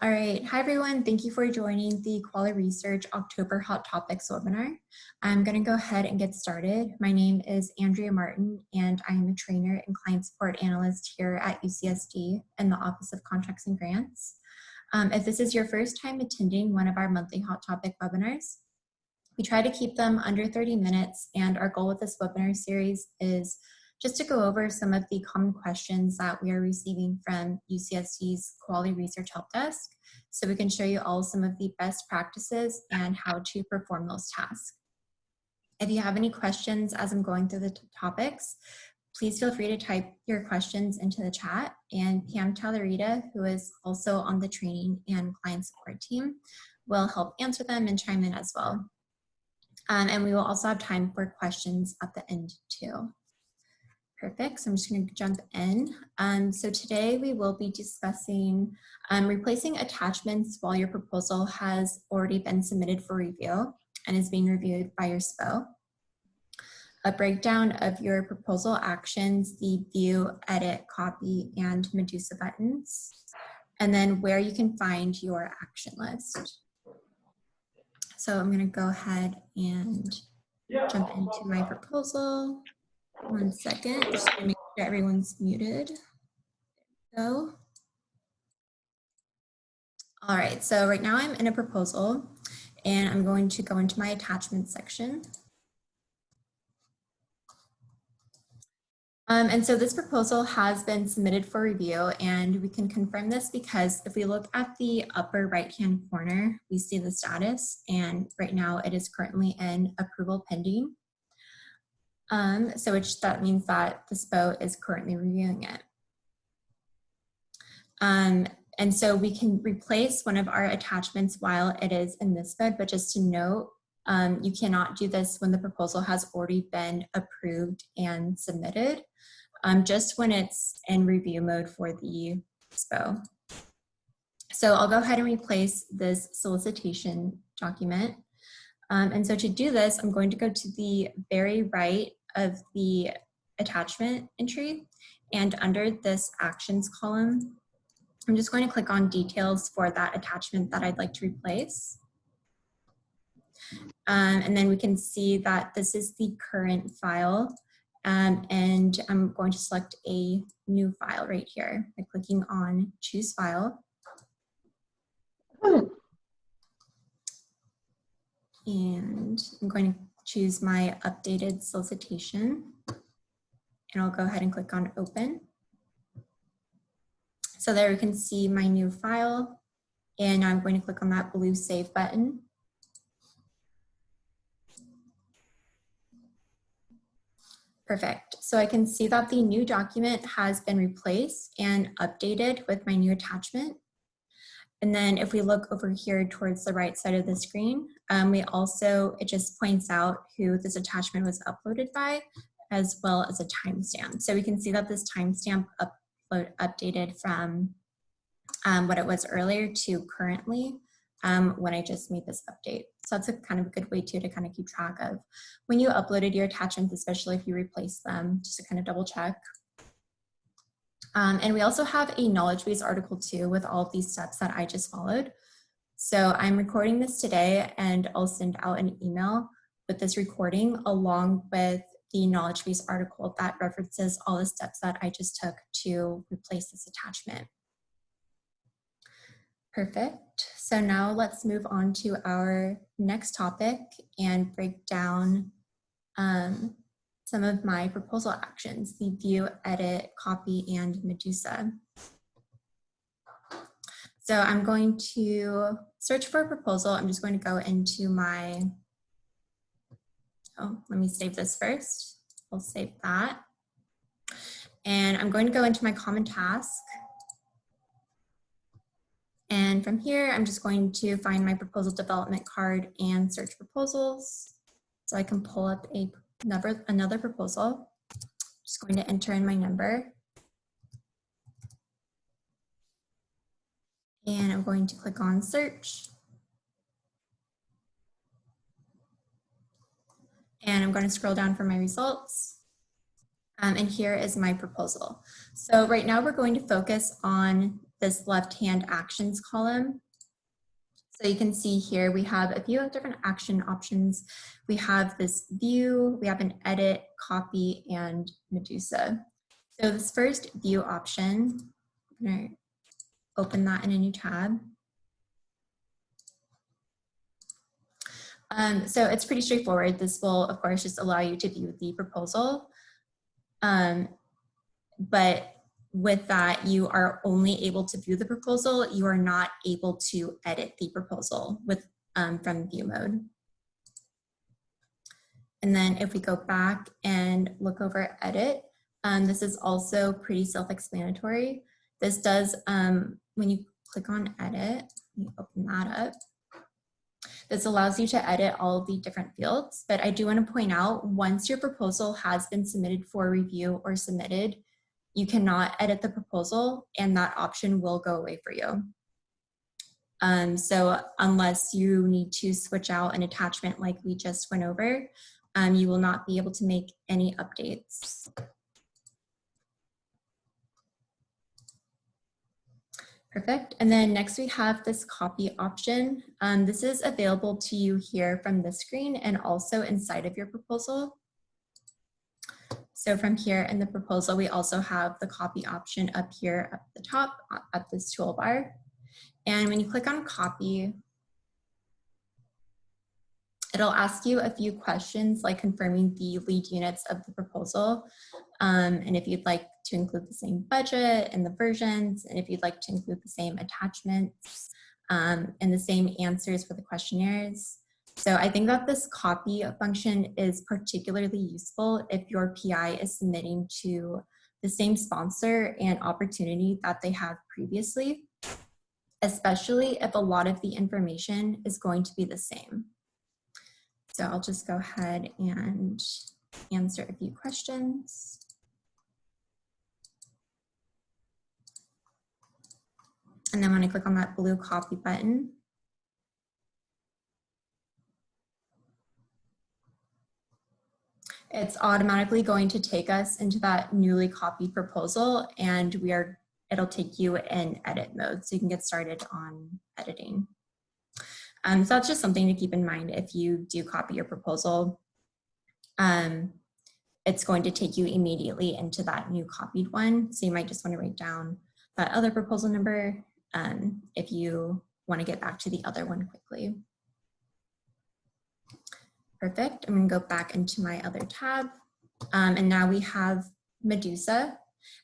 All right. Hi, everyone. Thank you for joining the Kuali Research October Hot Topics webinar. I'm going to go ahead and get started. My name is Andrea Martin, and I am a trainer and client support analyst here at UCSD in the Office of Contracts and Grants. If this is your first time attending one of our monthly Hot Topic webinars, we try to keep them under 30 minutes, and our goal with this webinar series is just to go over some of the common questions that we are receiving from UCSD's Kuali Research Help Desk, so we can show you all some of the best practices and how to perform those tasks. If you have any questions as I'm going through the topics, please feel free to type your questions into the chat, and Pam Talarita, who is also on the training and client support team, will help answer them and chime in as well. And we will also have time for questions at the end too. Perfect, so I'm just going to jump in. So today we will be discussing replacing attachments while your proposal has already been submitted for review and is being reviewed by your SPO. A breakdown of your proposal actions, the view, edit, copy, and Medusa buttons, and then where you can find your action list. So I'm going to go ahead and jump into my proposal. 1 second, just going to make sure everyone's muted. Go. All right, so right now I'm in a proposal and I'm going to go into my attachment section. And so this proposal has been submitted for review, and we can confirm this because if we look at the upper right-hand corner, we see the status, and right now it is currently in approval pending. So that means that the SPO is currently reviewing it. And so we can replace one of our attachments while it is in this mode, but just to note, you cannot do this when the proposal has already been approved and submitted, just when it's in review mode for the SPO. So I'll go ahead and replace this solicitation document. And so to do this, I'm going to go to the very right of the attachment entry, and under this actions column, I'm just going to click on details for that attachment that I'd like to replace. And then we can see that this is the current file, and I'm going to select a new file right here by clicking on choose file. And I'm going to choose my updated solicitation, and I'll go ahead and click on open. So there we can see my new file, and I'm going to click on that blue save button. Perfect. So I can see that the new document has been replaced and updated with my new attachment. And then if we look over here towards the right side of the screen, it just points out who this attachment was uploaded by, as well as a timestamp. So we can see that this timestamp updated from what it was earlier to currently when I just made this update. So that's a kind of a good way to kind of keep track of when you uploaded your attachments, especially if you replace them, just to kind of double check. And we also have a knowledge base article too with all of these steps that I just followed. So I'm recording this today, and I'll send out an email with this recording along with the knowledge base article that references all the steps that I just took to replace this attachment. Perfect. So now let's move on to our next topic and break down some of my proposal actions, the view, edit, copy, and Medusa. So I'm going to search for a proposal. I'm just going to go into my, let me save this first. I'll save that. And I'm going to go into my common task. And from here, I'm just going to find my proposal development card and search proposals. So I can pull up another proposal. Just going to enter in my number. And I'm going to click on search. And I'm going to scroll down for my results. And here is my proposal. So right now we're going to focus on this left-hand actions column. So you can see here we have a few different action options. We have this view, we have an edit, copy, and Medusa. So this first view option, I'm going to open that in a new tab. So it's pretty straightforward. This will, of course, just allow you to view the proposal. But with that, you are only able to view the proposal. You are not able to edit the proposal with from view mode. And then if we go back and look over edit, this is also pretty self-explanatory. This does, when you click on edit, you open that up. This allows you to edit all of the different fields, but I do want to point out, once your proposal has been submitted for review or submitted, you cannot edit the proposal and that option will go away for you. So unless you need to switch out an attachment like we just went over, you will not be able to make any updates. Perfect. And then next we have this copy option. This is available to you here from this screen and also inside of your proposal. So from here in the proposal, we also have the copy option up here at the top at this toolbar. And when you click on copy, it'll ask you a few questions like confirming the lead units of the proposal. And if you'd like to include the same budget and the versions, and if you'd like to include the same attachments and the same answers for the questionnaires. So I think that this copy function is particularly useful if your PI is submitting to the same sponsor and opportunity that they have previously, especially if a lot of the information is going to be the same. So I'll just go ahead and answer a few questions. And then when I click on that blue copy button, it's automatically going to take us into that newly copied proposal, and it'll take you in edit mode so you can get started on editing. So that's just something to keep in mind if you do copy your proposal. It's going to take you immediately into that new copied one. So you might just want to write down that other proposal number if you want to get back to the other one quickly. Perfect. I'm going to go back into my other tab. And now we have Medusa.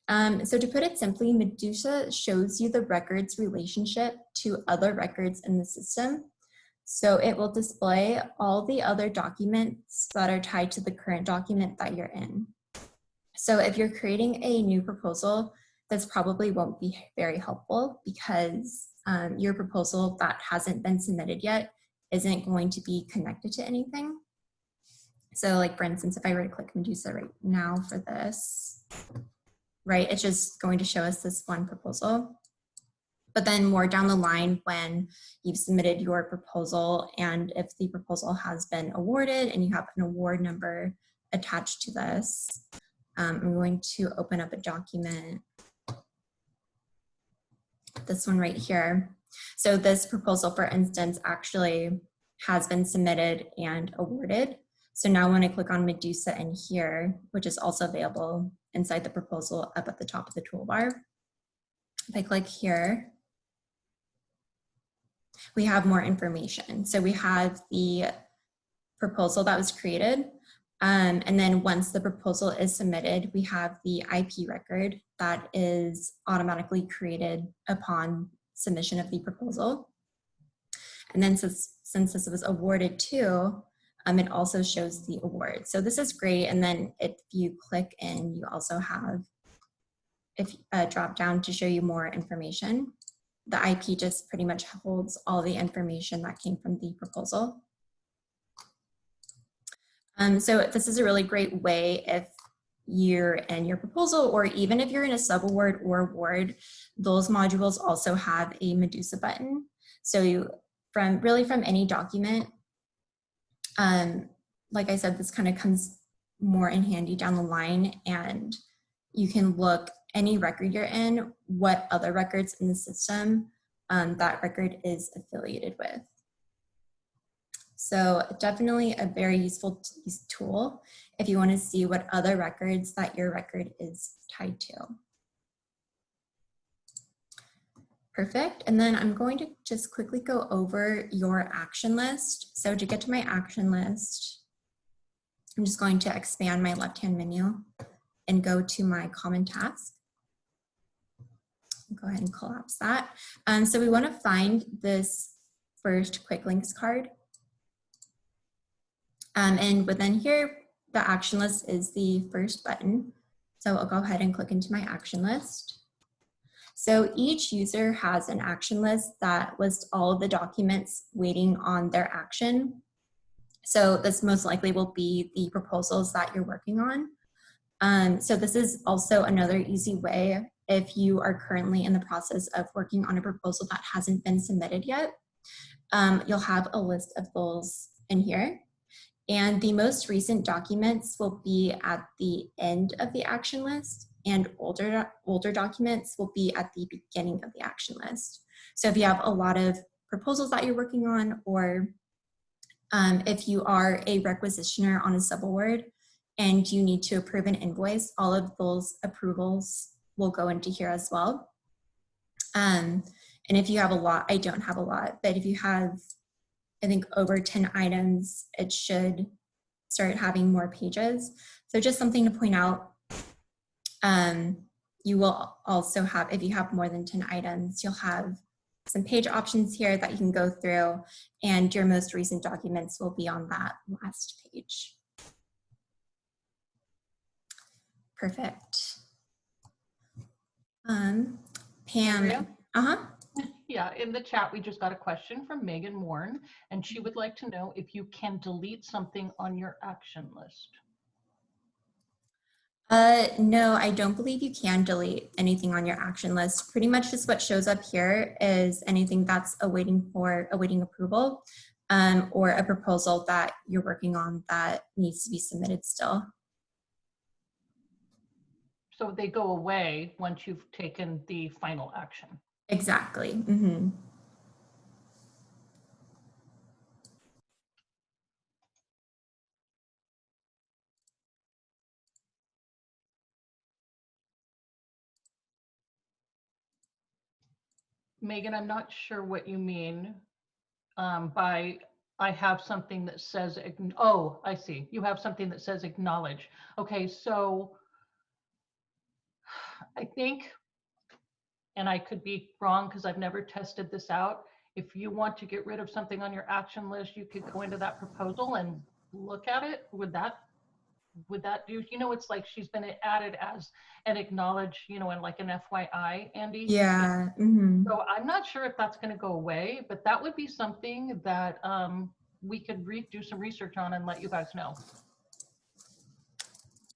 So to put it simply, Medusa shows you the records relationship to other records in the system. So it will display all the other documents that are tied to the current document that you're in. So if you're creating a new proposal, this probably won't be very helpful because your proposal that hasn't been submitted yet isn't going to be connected to anything. So like for instance, if I were to click Medusa right now for this, right, it's just going to show us this one proposal. But then more down the line when you've submitted your proposal and if the proposal has been awarded and you have an award number attached to this, I'm going to open up a document, this one right here. So this proposal, for instance, actually has been submitted and awarded. So now when I click on Medusa in here, which is also available inside the proposal up at the top of the toolbar, if I click here, we have more information. So we have the proposal that was created. And then once the proposal is submitted, we have the IP record that is automatically created upon submission of the proposal. And then since this was awarded too, it also shows the award. So this is great. And then if you click in, you also have a drop down to show you more information. The IP just pretty much holds all the information that came from the proposal. So this is a really great way if you're in your proposal, or even if you're in a sub-award or award, those modules also have a Medusa button. So from any document, like I said, this kind of comes more in handy down the line, and you can look any record you're in, what other records in the system that record is affiliated with. So definitely a very useful tool if you want to see what other records that your record is tied to. Perfect. And then I'm going to just quickly go over your action list. So to get to my action list, I'm just going to expand my left-hand menu and go to my common task. Go ahead and collapse that. So we want to find this first quick links card. And within here, the action list is the first button. So I'll go ahead and click into my action list. So each user has an action list that lists all of the documents waiting on their action. So this most likely will be the proposals that you're working on. So this is also another easy way if you are currently in the process of working on a proposal that hasn't been submitted yet. You'll have a list of those in here. And the most recent documents will be at the end of the action list, and older documents will be at the beginning of the action list. So if you have a lot of proposals that you're working on, or if you are a requisitioner on a subaward and you need to approve an invoice, all of those approvals will go into here as well. And if you have a lot, I don't have a lot, but if you have, I think, over 10 items, it should start having more pages. So just something to point out. You will also have, if you have more than 10 items, you'll have some page options here that you can go through, and your most recent documents will be on that last page. Perfect. Pam. Andrea? Uh-huh. Yeah, in the chat, we just got a question from Megan Warren, and she would like to know if you can delete something on your action list. No, I don't believe you can delete anything on your action list. Pretty much just what shows up here is anything that's awaiting approval, or a proposal that you're working on that needs to be submitted still. So they go away once you've taken the final action. Exactly. Mm-hmm. Megan, I'm not sure what you mean by I have something that says, oh, I see. You have something that says acknowledge. Okay, so I think, and I could be wrong because I've never tested this out, if you want to get rid of something on your action list, you could go into that proposal and look at it. Would that do, it's like she's been added as an acknowledge, and like an FYI, Andy. Yeah. Mm-hmm. So I'm not sure if that's going to go away, but that would be something that we could do some research on and let you guys know.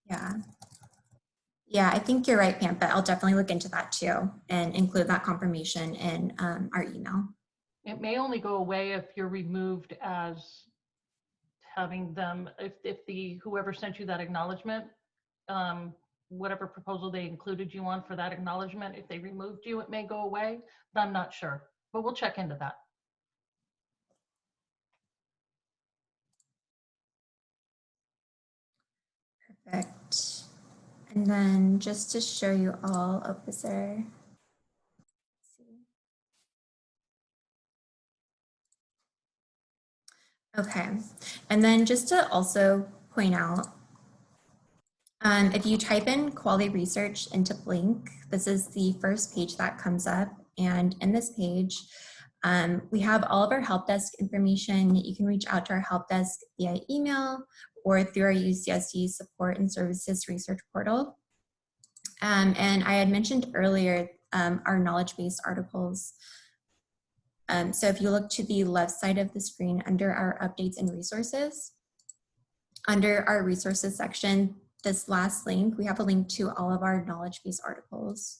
Yeah. Yeah, I think you're right, Pam, but I'll definitely look into that too and include that confirmation in our email. It may only go away if you're removed as having them, if the whoever sent you that acknowledgement, whatever proposal they included you on for that acknowledgement, if they removed you, it may go away, but I'm not sure. But we'll check into that. Perfect. And then just to show you all, oh, is there? Okay, and then just to also point out, if you type in Kuali research into Blink, this is the first page that comes up. And in this page, we have all of our help desk information. You can reach out to our help desk via email or through our UCSD support and services research portal. And I had mentioned earlier our knowledge-based articles. So if you look to the left side of the screen under our updates and resources, under our resources section, this last link, we have a link to all of our knowledge-based articles.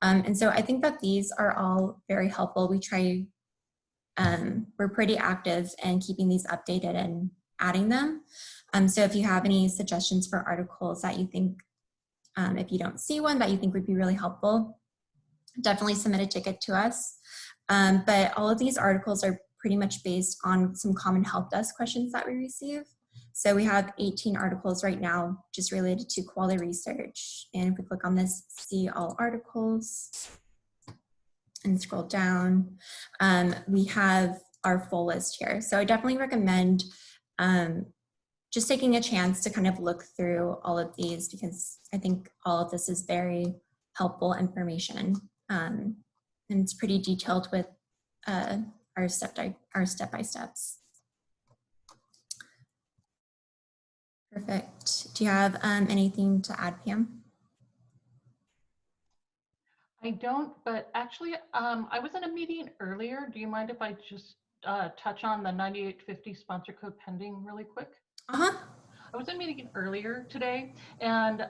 And so I think that these are all very helpful. We try, we're pretty active in keeping these updated and adding them. So if you have any suggestions for articles that you think If you don't see one that you think would be really helpful, definitely submit a ticket to us. But all of these articles are pretty much based on some common help desk questions that we receive. So we have 18 articles right now just related to Kuali research. And if we click on this, see all articles and scroll down, we have our full list here. So I definitely recommend just taking a chance to kind of look through all of these, because I think all of this is very helpful information. And it's pretty detailed with our step-by-steps. Perfect. Do you have anything to add, Pam? I don't, but actually, I was in a meeting earlier. Do you mind if I just touch on the 9850 sponsor code pending really quick? Uh-huh. I was in a meeting earlier today, and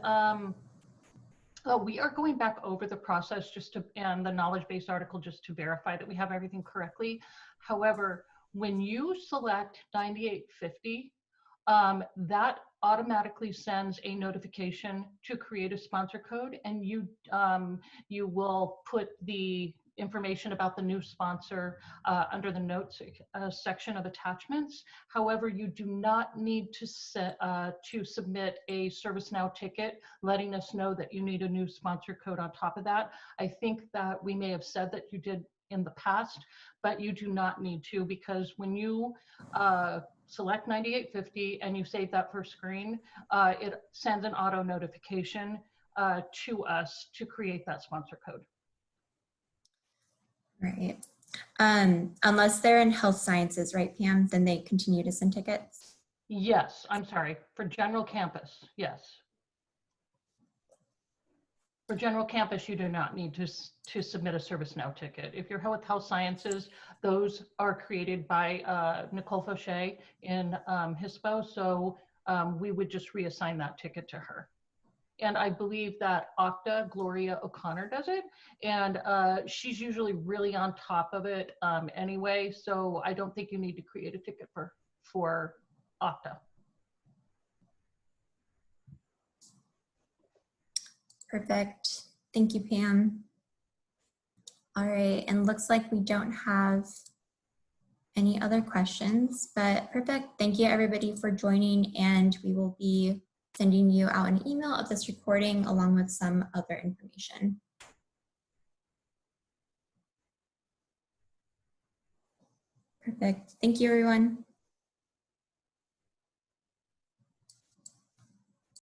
we are going back over the process and the knowledge base article just to verify that we have everything correctly. However, when you select 9850, that automatically sends a notification to create a sponsor code, and you will put the information about the new sponsor under the notes section of attachments. However, you do not need to submit a ServiceNow ticket letting us know that you need a new sponsor code on top of that. I think that we may have said that you did in the past, but you do not need to, because when you select 9850 and you save that first screen, it sends an auto notification to us to create that sponsor code. Right. Unless they're in health sciences, right, Pam, then they continue to send tickets? Yes, I'm sorry, for general campus, yes. For general campus, you do not need to submit a ServiceNow ticket. If you're with health sciences, those are created by Nicole Fauché in HISPO, so we would just reassign that ticket to her. And I believe that Okta, Gloria O'Connor, does it, and she's usually really on top of it anyway, so I don't think you need to create a ticket for Okta. Perfect. Thank you, Pam. All right, and looks like we don't have any other questions, but perfect. Thank you everybody for joining, and we will be sending you out an email of this recording along with some other information. Perfect. Thank you, everyone.